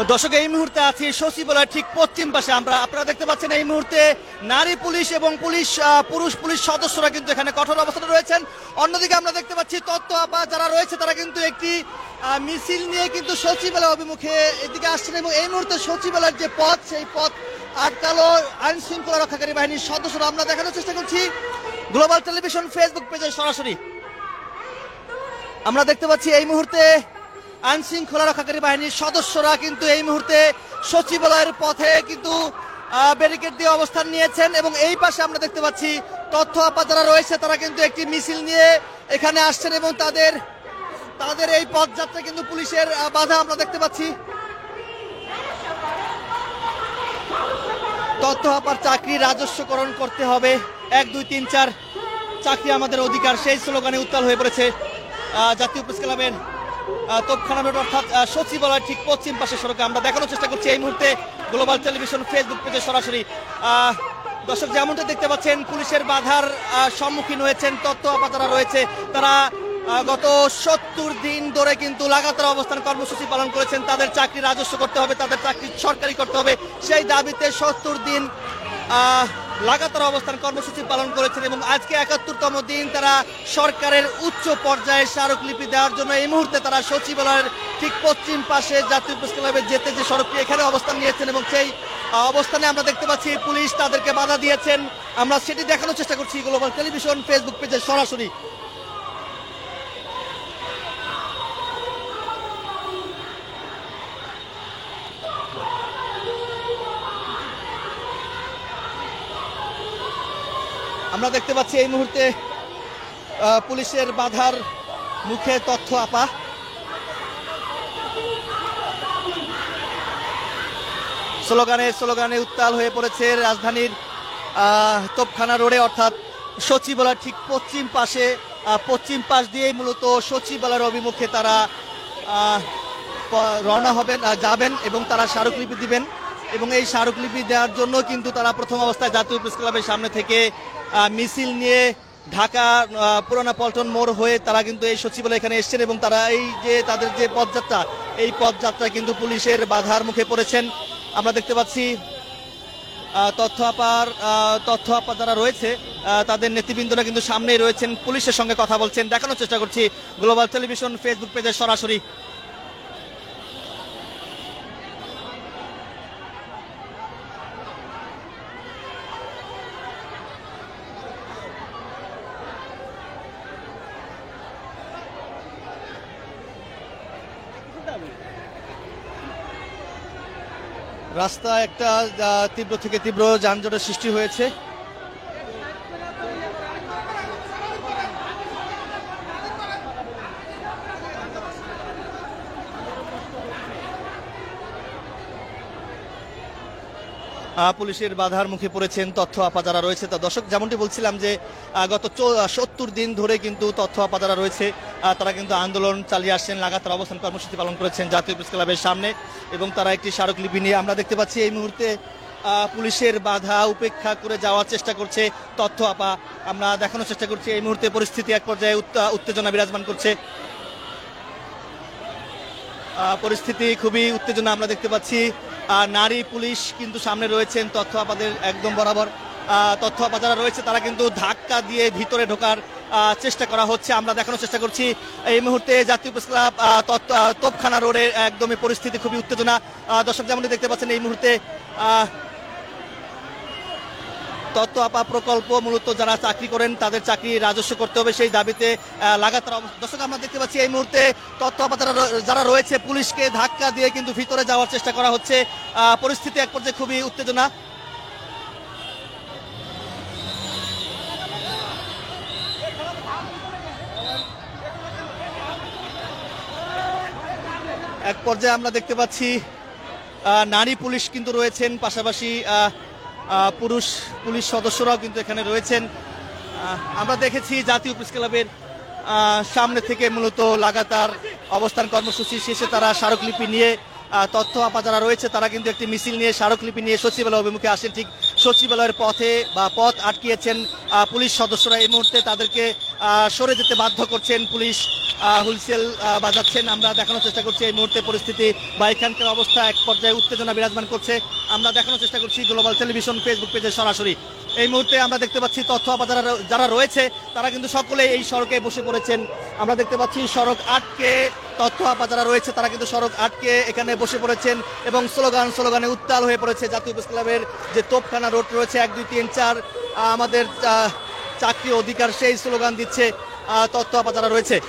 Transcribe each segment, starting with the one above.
দর্শক, এই মুহূর্তে আছি সচিবালয়ের ঠিক পশ্চিম পাশে। আপনারা দেখতে পাচ্ছেন এই মুহূর্তে নারী পুলিশ এবং পুরুষ পুলিশ সদস্যরা কিন্তু এখানে কঠোর অবস্থানে রয়েছেন। অন্যদিকে আমরা দেখতে পাচ্ছি তত্ত্ব আপা যারা রয়েছে তারা কিন্তু একটি মিছিল নিয়ে কিন্তু সচিবালয় অভিমুখে এদিকে আসছেন এবং এই মুহূর্তে সচিবালয়ের যে পথ সেই পথ আটকালো আইন শৃঙ্খলা রক্ষাকারী বাহিনীর সদস্যরা। আমরা দেখানোর চেষ্টা করছি গ্লোবাল টেলিভিশন ফেসবুক পেজে সরাসরি। আমরা দেখতে পাচ্ছি এই মুহূর্তে আইন শৃঙ্খলা রক্ষাকারী বাহিনীর সদস্যরা কিন্তু এই মুহূর্তে সচিবালয়ের পথে কিন্তু ব্যারিকেড দিয়ে অবস্থান নিয়েছেন এবং এই পাশে আমরা দেখতে পাচ্ছি তথ্য আপা যারা রয়েছে তারা কিন্তু একটি মিছিল নিয়ে এখানে আসছেন এবং তাদের এই পথযাত্রা কিন্তু পুলিশের বাধা আমরা দেখতে পাচ্ছি। তথ্য আপার চাকরি রাজস্বকরণ করতে হবে, 1 2 3 4 চাকরি আমাদের অধিকার, সেই স্লোগানে উত্তাল হয়ে পড়েছে জাতীয় প্রেস ক্লাবের তোপখানা রোড অর্থাৎ সচিবালয়ের ঠিক পশ্চিম পাশে সড়কে। আমরা দেখানোর চেষ্টা করছি এই মুহূর্তে গ্লোবাল টেলিভিশন ফেসবুক পেজে সরাসরি। দর্শক, যেমনটা দেখতে পাচ্ছেন পুলিশের বাধার সম্মুখীন হয়েছেন তথ্য আপা যারা রয়েছে তারা গত 70 দিন ধরে কিন্তু লাগাতার অবস্থান কর্মসূচি পালন করেছেন। তাদের চাকরি রাজস্ব করতে হবে, তাদের চাকরি সরকারি করতে হবে, সেই দাবিতে 70 দিন লাগাতার অবস্থান কর্মসূচি পালন করেছেন এবং আজকে 71তম দিন তারা সরকারের উচ্চ পর্যায়ে স্মারকলিপি দেওয়ার জন্য এই মুহূর্তে তারা সচিবালয়ের ঠিক পশ্চিম পাশে জাতীয় প্রেস ক্লাবে যেতে যে সড়কটি এখানে অবস্থান নিয়েছেন এবং সেই অবস্থানে আমরা দেখতে পাচ্ছি পুলিশ তাদেরকে বাধা দিয়েছেন। আমরা সেটি দেখানোর চেষ্টা করছি গ্লোবাল টেলিভিশন ফেসবুক পেজে সরাসরি। আমরা দেখতে পাচ্ছি এই মুহূর্তে পুলিশের বাধার মুখে তথ্য আপা। স্লোগানে উত্তাল হয়ে পড়েছে রাজধানীর তোপখানা রোডে অর্থাৎ সচিবালয়ের ঠিক পশ্চিম পাশ দিয়েই মূলত সচিবালয়ের অভিমুখে তারা রওনা যাবেন এবং তারা স্মারকলিপি দিবেন এবং এই স্মারকলিপি দেওয়ার জন্য কিন্তু তারা প্রথম অবস্থায় জাতীয় প্রেস ক্লাবের সামনে থেকে মিছিল নিয়ে ঢাকা পুরানা পল্টন মোড় হয়ে তারা কিন্তু এই সচিবালয় এখানে এসছেন এবং তারা এই যে তাদের যে পথযাত্রা এই পথযাত্রা কিন্তু পুলিশের বাধার মুখে পড়েছেন। আমরা দেখতে পাচ্ছি তথ্য আপা যারা রয়েছে তাদের নেতৃবৃন্দরা কিন্তু সামনেই রয়েছেন, পুলিশের সঙ্গে কথা বলছেন। দেখানোর চেষ্টা করছি গ্লোবাল টেলিভিশন ফেসবুক পেজে সরাসরি। রাস্তা একটা তীব্র থেকে তীব্র যানজটের সৃষ্টি হয়েছে। পুলিশের বাধার মুখে পড়েছেন তথ্য আপা যারা রয়েছে। তা দর্শক, যেমনটি বলছিলাম যে গত 70 দিন ধরে কিন্তু তথ্য আপা যারা রয়েছে তারা কিন্তু আন্দোলন চালিয়ে আসছেন, লাগাতার অবস্থান কর্মসূচি পালন করেছেন জাতীয় প্রেস ক্লাবের সামনে এবং তারা একটি স্মারকলিপি নিয়ে আমরা দেখতে পাচ্ছি এই মুহূর্তে পুলিশের বাধা উপেক্ষা করে যাওয়ার চেষ্টা করছে তথ্য আপা। আমরা দেখানোর চেষ্টা করছি এই মুহূর্তে পরিস্থিতি এক পর্যায়ে উত্তেজনা বিরাজমান করছে, পরিস্থিতি খুবই উত্তেজনা। আমরা দেখতে পাচ্ছি নারী পুলিশ কিন্তু সামনে রয়েছেন তথ্য আপাদের একদম বরাবর। তথ্য আপা যারা রয়েছে তারা কিন্তু ধাক্কা দিয়ে ভিতরে ঢোকার চেষ্টা করা হচ্ছে। আমরা দেখানোর চেষ্টা করছি এই মুহূর্তে জাতীয় প্রেস ক্লাব তোপখানা রোডের একদমই পরিস্থিতি খুবই উত্তেজনা। দর্শক, যেমনটি দেখতে পাচ্ছেন এই মুহূর্তে তথ্য আপা প্রকল্প মূলত যারা চাকরি করেন তাদের চাকরি রাজস্ব করতে হবে, সেই দাবিতে লাগাতার। দর্শক, আমরা দেখতে পাচ্ছি এই মুহূর্তে তথ্য আপা যারা রয়েছে পুলিশকে ধাক্কা দিয়ে কিন্তু ভিতরে যাওয়ার চেষ্টা করা হচ্ছে। পরিস্থিতি এক পর্যায়ে খুবই উত্তেজনা। এক পর্যায়ে আমরা দেখতে পাচ্ছি নারী পুলিশ কিন্তু রয়েছেন, পাশাপাশি পুরুষ পুলিশ সদস্যরাও কিন্তু এখানে রয়েছেন। আমরা দেখেছি জাতীয় প্রেস ক্লাবের সামনে থেকে মূলত লাগাতার অবস্থান কর্মসূচি শেষে তারা স্মারকলিপি নিয়ে তথ্য আপা যারা রয়েছে তারা কিন্তু একটি মিছিল নিয়ে স্মারকলিপি নিয়ে সচিবালয় অভিমুখে আসেন। ঠিক সচিবালয়ের পথ আটকিয়েছেন পুলিশ সদস্যরা। এই মুহূর্তে তাদেরকে সরে যেতে বাধ্য করছেন পুলিশ হুইসেল বাজাচ্ছেন। আমরা দেখানোর চেষ্টা করছি এই মুহূর্তে পরিস্থিতি বা এখানকার অবস্থা এক পর্যায়ে উত্তেজনা বিরাজমান করছে। আমরা দেখানোর চেষ্টা করছি গ্লোবাল টেলিভিশন ফেসবুক পেজে সরাসরি। এই মুহূর্তে আমরা দেখতে পাচ্ছি তথ্য যারা রয়েছে তারা কিন্তু সকলে এই সড়কে বসে পড়েছেন। আমরা দেখতে পাচ্ছি সড়ক আটকে তথ্য যারা রয়েছে তারা কিন্তু সড়ক আটকে এখানে বসে পড়েছেন এবং স্লোগানে উত্তাল হয়ে পড়েছে। জাতীয় প্রেস ক্লাবের যে তোপখানা রোড রয়েছে 1 2 3 4 আমাদের চাকরি অধিকার, সেই স্লোগান দিচ্ছে তথ্য যারা রয়েছে।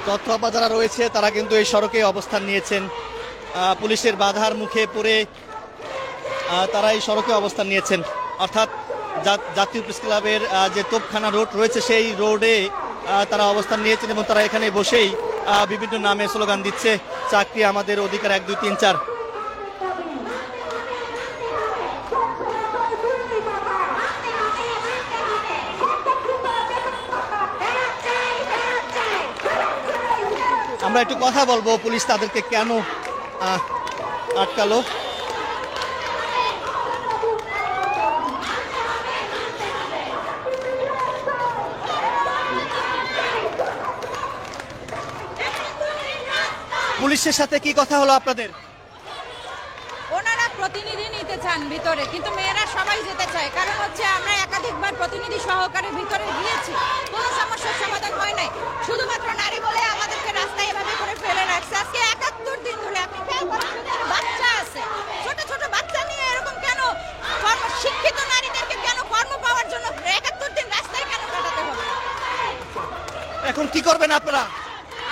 তথ্য যারা রয়েছে তারা কিন্তু এই সড়কে অবস্থান নিয়েছেন। পুলিশের বাধার মুখে পড়ে তারা এই সড়কে অবস্থান নিয়েছেন। অর্থাৎ জাতীয় প্রেস ক্লাবের যে তোপখানা রোড রয়েছে সেই রোডে তারা অবস্থান নিয়েছেন এবং তারা এখানে বসেই বিভিন্ন নামে স্লোগান দিচ্ছে, চাকরি আমাদের অধিকার 1 2 3 4। আমরা একটু কথা বলবো পুলিশ তাদেরকে কেন আটকালো। পুলিশের সাথে কি কথা হলো আপনাদের? ওনারা প্রতিনিধি নিতে চান ভিতরে, কিন্তু মেয়েরা সবাই যেতে চায়। কারণ হচ্ছে আমরা একাধিকবার প্রতিনিধি সহকারে ভিতরে গিয়েছি, কোনো সমস্যার সমাধান হয় নাই। শুধুমাত্র নারী বলে আমাদেরকে রাস্তায় এভাবে করে ফেলে রাখছে। আজকে 71 দিন ধরে আপনি খেয়াল করেন, বাচ্চা আছে, ছোট ছোট বাচ্চা নিয়ে এরকম কেন শিক্ষিত নারীদেরকে কেন কর্ম পাওয়ার জন্য 71 দিন রাস্তায় কেন কাটাতে হবে? এখন কি করবেন আপনারা?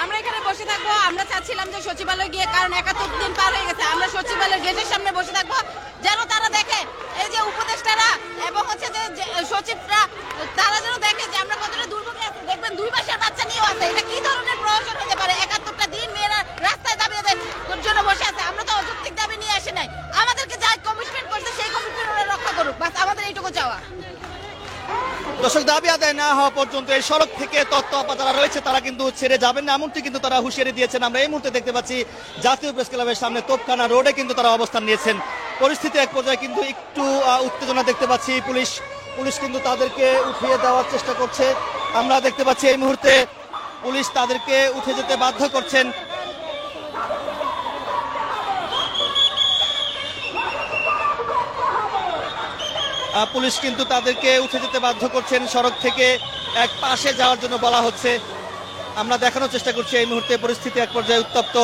আমরা এখানে বসে থাকবো। আমরা চাচ্ছিলাম যে সচিবালয় গিয়ে, কারণ 71 দিন পার হয়ে গেছে, আমরা সচিবালয়ের গেটের সামনে বসে থাকবো যেন তারা দেখে, এই যে উপদেষ্টারা এবং হচ্ছে যে সচিবরা, তারা যেন দেখে যে আমরা কতটা দুর্ভোগে আছি। দেখবেন 2 মাসের বাচ্চা নিয়েও আছে। এটা কি ধরনের প্রয়োজন হতে পারে? 71টা দিন মেয়েরা রাস্তায় দাবি জন্য বসে আছে। আমরা তো অযৌক্তিক দাবি নিয়ে আসি নাই। আমাদেরকে যা কমিটমেন্ট করছে সেই কমিটমেন্ট ওরা রক্ষা করুক, বাস আমাদের এইটুকু চাওয়া। দর্শক, দাবি আদায় না হওয়া পর্যন্ত এই সড়ক থেকে তথ্য যারা রয়েছে তারা কিন্তু ছেড়ে যাবেন না, এমনটি কিন্তু তারা হুঁশিয়ারি দিয়েছেন। আমরা এই মুহূর্তে দেখতে পাচ্ছি জাতীয় প্রেস ক্লাবের সামনে তোপখানা রোডে কিন্তু তারা অবস্থান নিয়েছেন। পরিস্থিতি এক পর্যায়ে কিন্তু একটু উত্তেজনা দেখতে পাচ্ছি। পুলিশ কিন্তু তাদেরকে উঠিয়ে দেওয়ার চেষ্টা করছে। আমরা দেখতে পাচ্ছি এই মুহূর্তে পুলিশ তাদেরকে উঠে যেতে বাধ্য করছেন। পুলিশ কিন্তু তাদেরকে উঠে যেতে বাধ্য করছেন, সড়ক থেকে এক পাশে যাওয়ার জন্য বলা হচ্ছে। আমরা দেখানোর চেষ্টা করছি এই মুহূর্তে পরিস্থিতি এক পর্যায়ে উত্তপ্ত।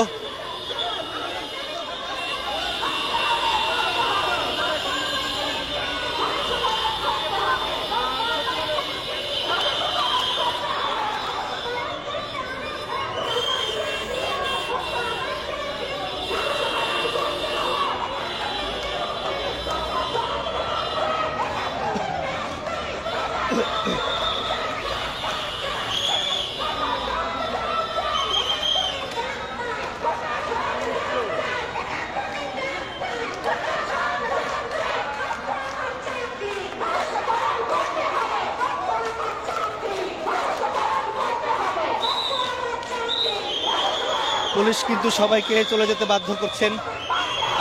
পুলিশ কিন্তু সবাইকে চলে যেতে বাধ্য করছেন।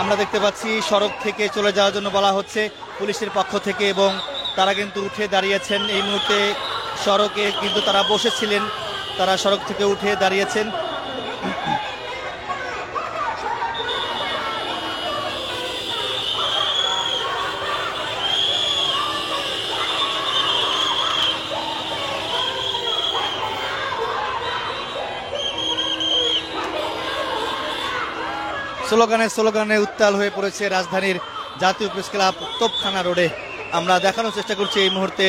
আমরা দেখতে পাচ্ছি সড়ক থেকে চলে যাওয়ার জন্য বলা হচ্ছে পুলিশের পক্ষ থেকে, এবং তারা কিন্তু উঠে দাঁড়িয়েছেন। এই মুহূর্তে সড়কে কিন্তু তারা বসেছিলেন, তারা সড়ক থেকে উঠে দাঁড়িয়েছেন। স্লোগানে উত্তাল হয়ে পড়েছে রাজধানীর জাতীয় প্রেস ক্লাব তোপখানা রোডে। আমরা দেখানোর চেষ্টা করছি এই মুহূর্তে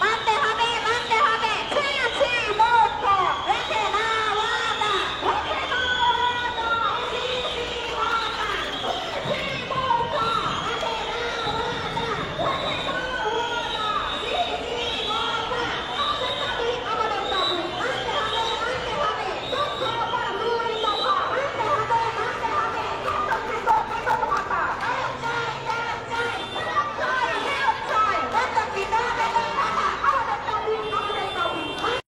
মানতে